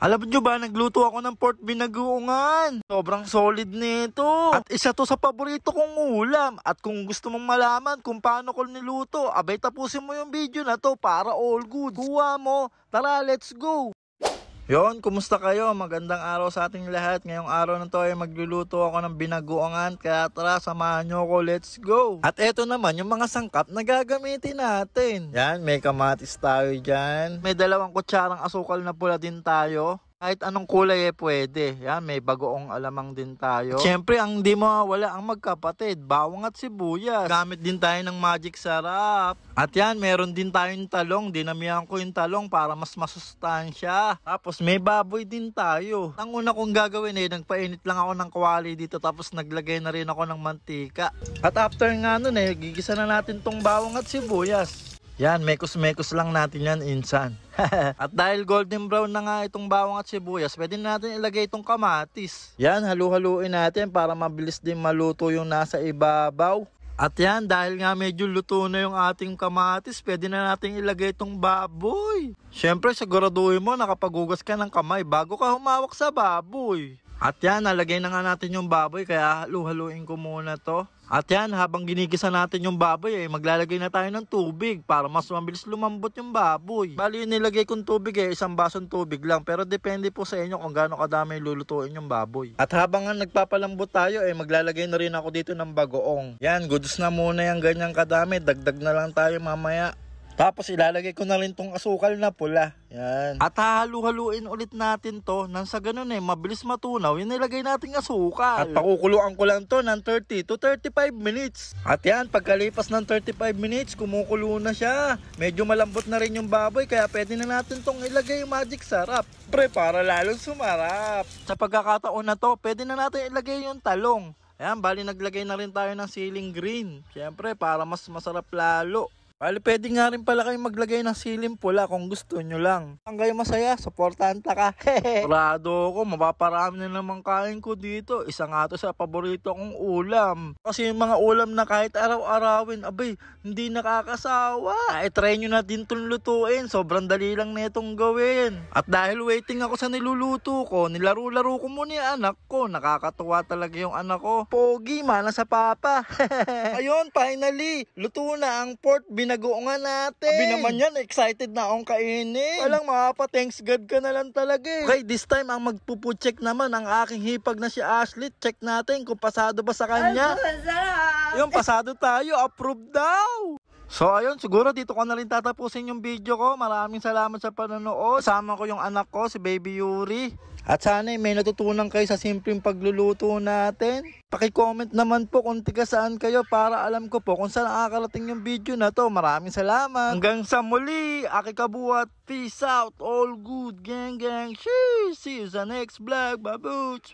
Alam nyo ba, nagluto ako ng pork binagoongan. Sobrang solid nito. At isa to sa paborito kong ulam. At kung gusto mong malaman kung paano ko niluto, abay tapusin mo yung video na to para all good. Kuha mo. Tara, let's go. Yon, kumusta kayo? Magandang araw sa ating lahat. Ngayong araw na to ay magluluto ako ng binagoongan. Kaya tara, samahan nyo ako. Let's go. At eto naman yung mga sangkap na gagamitin natin. Yan, may kamatis tayo dyan. May 2 kutsarang asukal na pula din tayo. Kahit anong kulay pwede. Yan, may bagoong alamang din tayo. Siyempre, ang di mawawala ang magkapatid, bawang at sibuyas. Gamit din tayo ng magic sarap. At yan, meron din tayong talong. Dinamihan ko yung talong para mas masustansya. Tapos may baboy din tayo. Ang una kong gagawin nagpainit lang ako ng kawali dito. Tapos naglagay na rin ako ng mantika. At after nga nun gigisa na natin tong bawang at sibuyas. Yan, mekos-mekos lang natin yan insan. At dahil golden brown na nga itong bawang at sibuyas, pwede natin ilagay itong kamatis. Yan, halu-haluin natin para mabilis din maluto yung nasa ibabaw. At yan, dahil nga medyo luto na yung ating kamatis, pwede na natin ilagay itong baboy. Siyempre, siguraduhin mo nakapaghugas ka ng kamay bago ka humawak sa baboy. At yan, nalagay na nga natin yung baboy, kaya halu-haluin ko muna to. At yan, habang ginigisa natin yung baboy maglalagay na tayo ng tubig para mas mabilis lumambot yung baboy. Bali yung nilagay kong tubig 1 basong tubig lang, pero depende po sa inyo kung gaano kadami lulutuin yung baboy. At habang nga nagpapalambot tayo maglalagay na rin ako dito ng bagoong. Yan, goods na muna yung ganyang kadami, dagdag na lang tayo mamaya. Tapos ilalagay ko na rin tong asukal na pula. Yan. At hahalu-haluin ulit natin to nang sa ganun mabilis matunaw yung nilagay nating asukal. At pakukuluan ko lang to ng 30 to 35 minutes. At yan, pagkalipas ng 35 minutes, kumukulo na siya. Medyo malambot na rin yung baboy, kaya pwede na natin tong ilagay yung magic sarap. Para lalong sumarap. Sa pagkakataon na to, pwede na natin ilagay yung talong. Ayan, bali naglagay na rin tayo ng siling green. Siyempre, para mas masarap lalo. Bali, pwede nga rin pala kayong maglagay ng siling pula kung gusto nyo lang. Ang kayo masaya, supportanta ka. Prado ko, mapaparami na naman kain ko dito. Isa nga to sa paborito kong ulam. Kasi yung mga ulam na kahit araw-arawin, abay, hindi nakakasawa. Try nyo na din itong lutuin. Sobrang dali lang na itong gawin. At dahil waiting ako sa niluluto ko, nilaro-laro ko muna yung anak ko. Nakakatuwa talaga yung anak ko. Pogi, mana sa papa. Ayun, finally, luto na ang pork binagoongan natin. Abi naman yan, excited na akong kainin. Walang mapapa-thanks God ka na lang talaga Okay, this time ang magpupu-check naman ang aking hipag na si Ashley. Check natin kung pasado ba sa kanya. Yung pasado tayo, approve daw. So ayun, siguro dito ko na rin tatapusin yung video ko. Maraming salamat sa panonood. Kasama ko yung anak ko, si Baby Yuri. At sana may natutunan kayo sa simpleng pagluluto natin. Paki-comment naman po kung tiga saan kayo para alam ko po kung saan nakakarating yung video na to. Maraming salamat. Hanggang sa muli, Aki Kabuhat. Peace out. All good, gang gang. Sheesh. See you sa next vlog. Babuch.